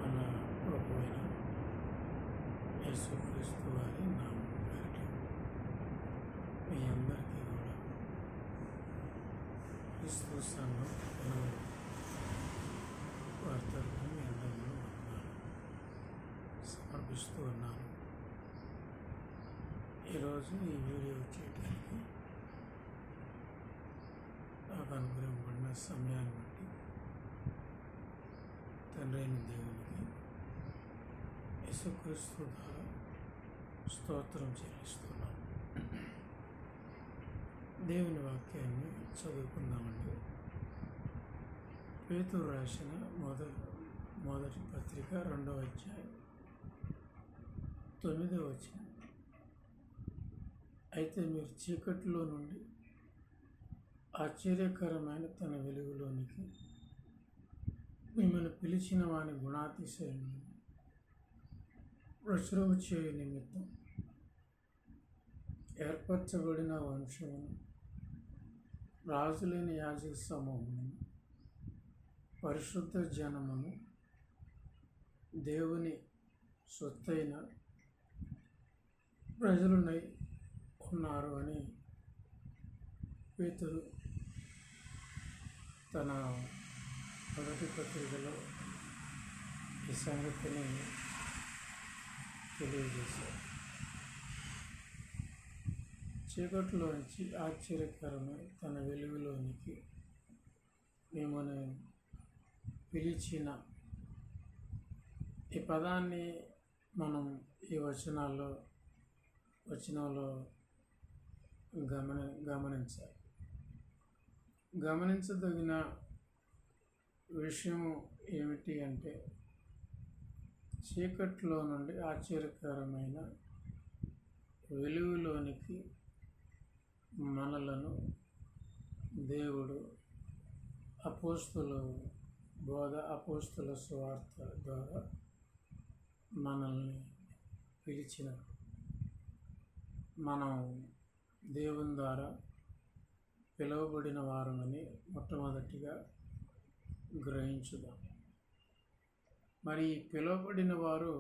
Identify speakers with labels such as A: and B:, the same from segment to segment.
A: మన ప్రభువైన యేసుక్రీస్తు వారి నామం పేరిట మీ అందరికీ కూడా క్రీస్తు సంఘం వారి తరఫున మీ అందరిలో వందనాలు సమర్పిస్తూ ఉన్నాను. ఈరోజు ఈ వీడియో చేయడానికి నాకు అనుగ్రహింపబడిన సమయాన్ని బట్టి తండ్రి అయిన దేవునికి యేసుక్రీస్తు ద్వారా స్తోత్రం చెల్లిస్తున్నాం. దేవుని వాక్యాన్ని చదువుకుందామండి. పేతురు రాసిన మొదటి పత్రిక 2వ అధ్యాయం 9వ వచనం. అయితే మీరు చీకటిలో నుండి ఆశ్చర్యకరమైన తన వెలుగులోనికి మిమ్మల్ని పిలిచిన వాని గుణాతిశయములను ప్రచురము చేయు నిమిత్తం ఏర్పరచబడిన వంశమును, రాజులైన యాజక సమూహమును, పరిశుద్ధ జనమును, దేవుని సొత్తైన ప్రజలునై ఉన్నారు అని పేతురు తన మొదటి పత్రికలో ఈ సంగతిని తెలియజేశారు. చీకటిలోంచి ఆశ్చర్యకరమైన తన వెలుగులోనికి మిమ్మల్ని పిలిచిన ఈ పదాన్ని మనం ఈ వచనంలో గమనించాలి. గమనించదగిన విషయం ఏమిటి అంటే, చీకట్లో నుండి ఆశ్చర్యకరమైన వెలుగులోనికి మనలను దేవుడు అపోస్తుల సువార్త ద్వారా మనల్ని పిలిచిన, మనం దేవుని ద్వారా పిలువబడిన వారమని మొట్టమొదటిగా గ్రహించుదాం. మరి పిలువబడిన వారు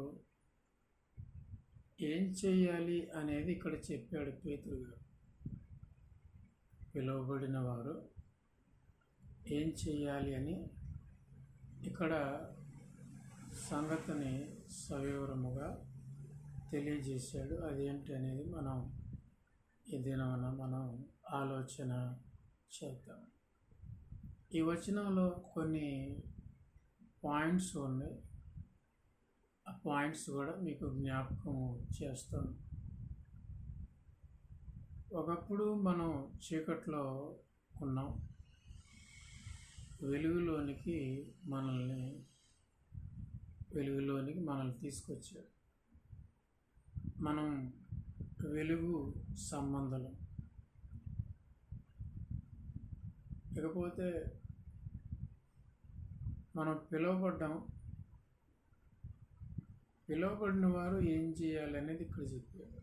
A: ఏం చేయాలి అనేది ఇక్కడ చెప్పాడు పేతురు గారు. పిలువబడిన వారు ఏం చేయాలి అని ఇక్కడ సంగతిని సవివరముగా తెలియజేశాడు. అదేంటి అనేది మనం ఈ దినమున మనం ఆలోచన చేద్దాం. ఈ వచనంలో కొన్ని పాయింట్స్ ఉన్నాయి. ఆ పాయింట్స్ కూడా మీకు జ్ఞాపకం చేస్తాను. ఒకప్పుడు మనం చీకట్లో ఉన్నాం, వెలుగులోనికి మనల్ని తీసుకొచ్చాడు. మనం వెలుగు సంబంధాలు. ఇకపోతే మనం పిలువబడిన వారు ఏం చేయాలి అనేది ఇక్కడ చెప్పారు.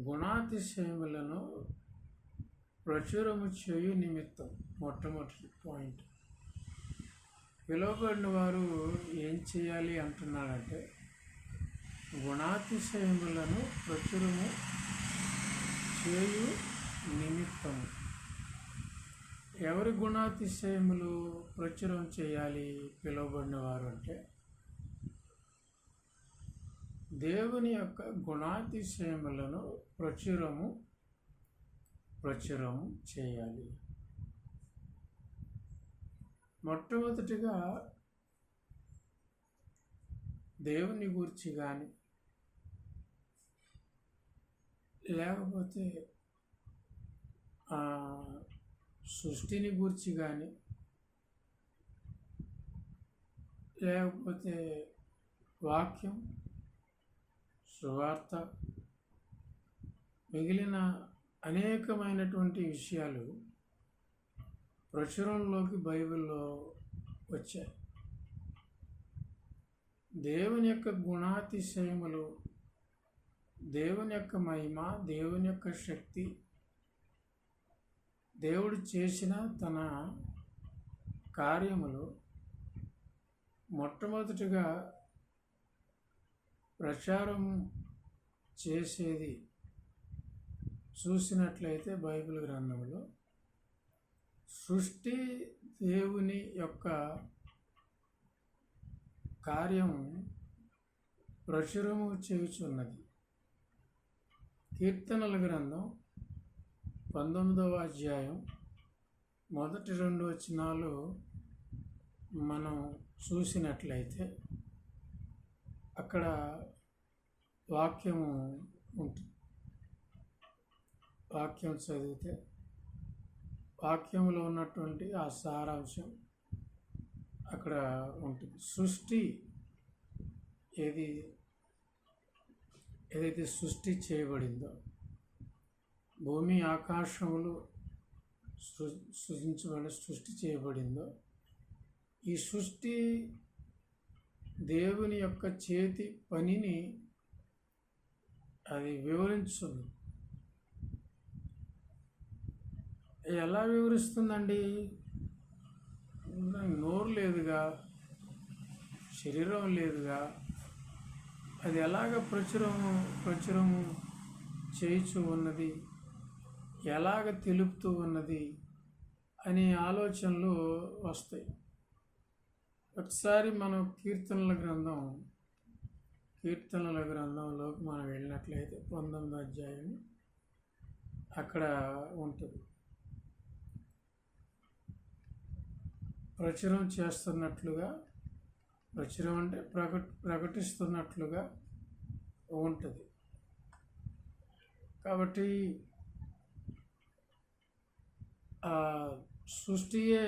A: గుణాతిశయములను ప్రచురము చేయు నిమిత్తం మొట్టమొదటి పాయింట్. పిలువబడిన వారు ఏం చేయాలి అంటున్నాడంటే, గుణాతిశయములను ప్రచురము చేయు నిమిత్తము. ఎవరి గుణాతిశయములు ప్రచురం చేయాలి పిలువబడిన వారు అంటే, దేవుని యొక్క గుణాతిశయములను ప్రచురము చేయాలి. మొట్టమొదటిగా దేవుని గురించి కానీ, లేకపోతే సృష్టిని గురించి కానీ, లేకపోతే వాక్యం, సువార్త, మిగిలిన అనేకమైనటువంటి విషయాలు ప్రచురంలోకి బైబిల్లో వచ్చాయి. దేవుని యొక్క గుణాతిశయములు, దేవుని యొక్క మహిమ, దేవుని యొక్క శక్తి, దేవుడు చేసిన తన కార్యములు మొట్టమొదటిగా ప్రచారం చేసేది చూసినట్లయితే బైబిల్ గ్రంథంలో సృష్టి దేవుని యొక్క కార్యము ప్రచురము చేయుచున్నది. కీర్తనల గ్రంథం 19వ అధ్యాయం మొదటి 2 వచనాలు మనం చూసినట్లయితే అక్కడ వాక్యము ఉంటుంది. వాక్యం చదివితే వాక్యంలో ఉన్నటువంటి ఆ సారాంశం అక్కడ ఉంటుంది. సృష్టి ఏదైతే సృష్టి చేయబడిందో, భూమి ఆకాశములు సృష్టి చేయబడిందో, ఈ సృష్టి దేవుని యొక్క చేతి పనిని అది వివరించుంది. ఎలా వివరిస్తుందండి? నోరు లేదుగా, శరీరం లేదుగా, అది ఎలాగ ప్రచురము చేయుచు ఉన్నది, ఎలాగ తెలుపుతూ ఉన్నది అనే ఆలోచనలు వస్తాయి. ఒకసారి మనం కీర్తనల గ్రంథంలోకి మనం వెళ్ళినట్లయితే 19వ అధ్యాయం అక్కడ ఉంటుంది. ప్రచురం చేస్తున్నట్లుగా, ప్రచురం అంటే ప్రకటిస్తున్నట్లుగా ఉంటుంది. కాబట్టి ఆ సృష్టియే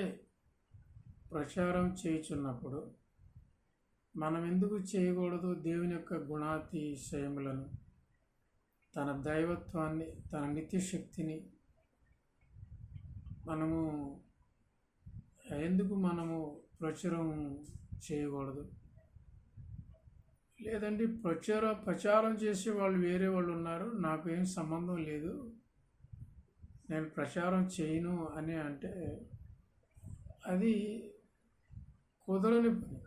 A: ప్రచారం చేయుచున్నప్పుడు మనం ఎందుకు చేయకూడదు? దేవుని యొక్క గుణాతిశయములను, తన దైవత్వాన్ని, తన నిత్యశక్తిని ఎందుకు మనము ప్రచురం చేయకూడదు? లేదండి, ప్రచారం చేసే వాళ్ళు వేరే వాళ్ళు ఉన్నారు, నాకు ఏం సంబంధం లేదు, నేను ప్రచారం చేయను అని అంటే అది కుదరని పని.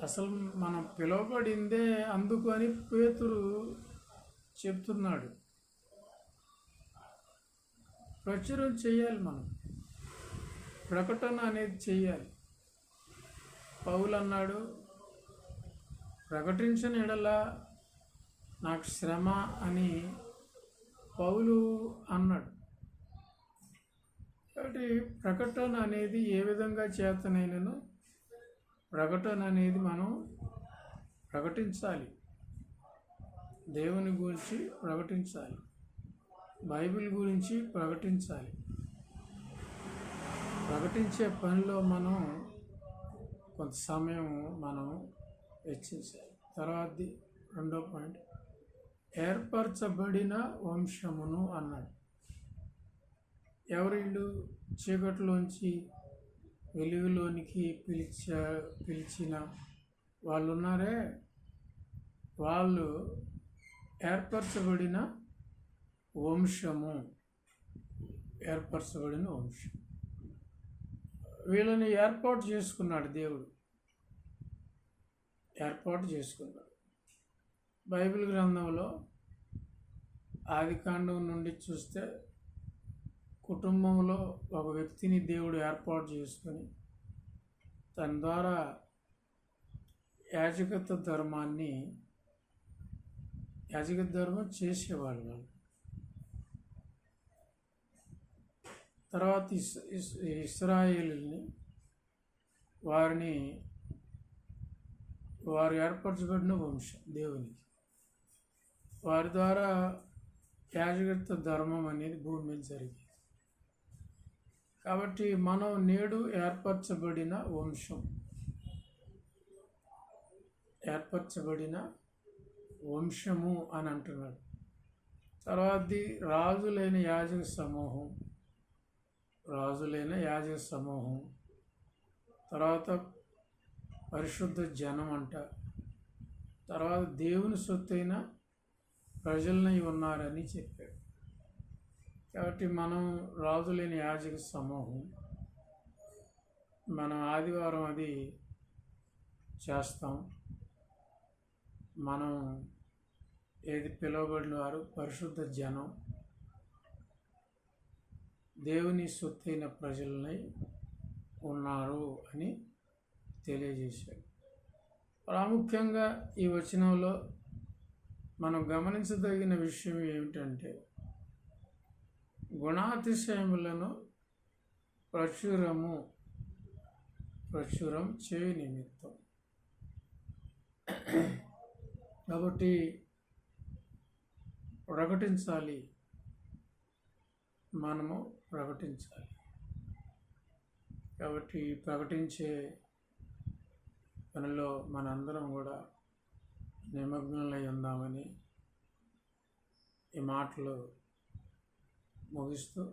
A: అసలు మనం పిలువబడిందే అందుకు అని పేతురు చెప్తున్నాడు. ప్రచురం చేయాలి, మనం ప్రకటన అనేది చేయాలి. పౌలు అన్నాడు, ప్రకటించని ఎడల నాకు శ్రమ అని పౌలు అన్నాడు. కాబట్టి ప్రకటన అనేది ఏ విధంగా చేతనైనను ప్రకటన అనేది మనం ప్రకటించాలి. దేవుని గురించి ప్రకటించాలి, బైబిల్ గురించి ప్రకటించాలి. ప్రకటించే పనిలో మనం కొంత సమయం మనం వెచ్చించాలి. తర్వాతది 2వ పాయింట్, ఏర్పరచబడిన వంశమును అన్నాడు. ఎవరిళ్ళు? చీకటిలోంచి వెలుగులోనికి పిలిచిన వాళ్ళు ఉన్నారే, వాళ్ళు ఏర్పరచబడిన వంశము. వీళ్ళని ఏర్పాటు చేసుకున్నాడు దేవుడు, ఏర్పాటు చేసుకున్నాడు. బైబిల్ గ్రంథంలో ఆదికాండం నుండి చూస్తే కుటుంబంలో ఒక వ్యక్తిని దేవుడు ఏర్పాటు చేసుకొని తన ద్వారా యాజకత్వ ధర్మం చేసేవాళ్ళు. తర్వాత ఇశ్రాయేలుని వారు ఏర్పరచబడిన వంశం దేవునికి, వారి ద్వారా యాజకత్వ ధర్మం అనేది భూమి మీద జరిగింది. కాబట్టి మనం నేడు ఏర్పరచబడిన వంశము అని అంటున్నాడు. తర్వాతది రాజులైన యాజక సమూహం, తర్వాత పరిశుద్ధ జనం అంట, తర్వాత దేవుని సొత్తైన ప్రజలనై ఉన్నారని చెప్పాడు. కాబట్టి మనం రాజులైన యాజక సమూహం, మనం ఆదివారం అది చేస్తాం. మనం ఏది పిలువబడిన వారు పరిశుద్ధ జనం, దేవుని సొత్తైన ప్రజలని ఉన్నారు అని తెలియజేశాడు. ప్రాముఖ్యంగా ఈ వచనంలో మనం గమనించదగిన విషయం ఏమిటంటే, గుణాతిశయములను ప్రచురం చేయు నిమిత్తం. కాబట్టి ప్రకటించాలి, మనము ప్రకటించాలి. కాబట్టి ప్రకటించే పనిలో మనందరం కూడా నిమగ్నమై ఉందామని ఈ మాటలు ముగిస్తూ,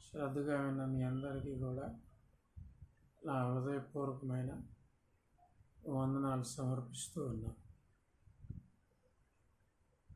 A: శ్రద్ధగా విన్న మీ అందరికీ కూడా నా హృదయపూర్వకమైన వందనాలు సమర్పిస్తూ ఉన్నాను.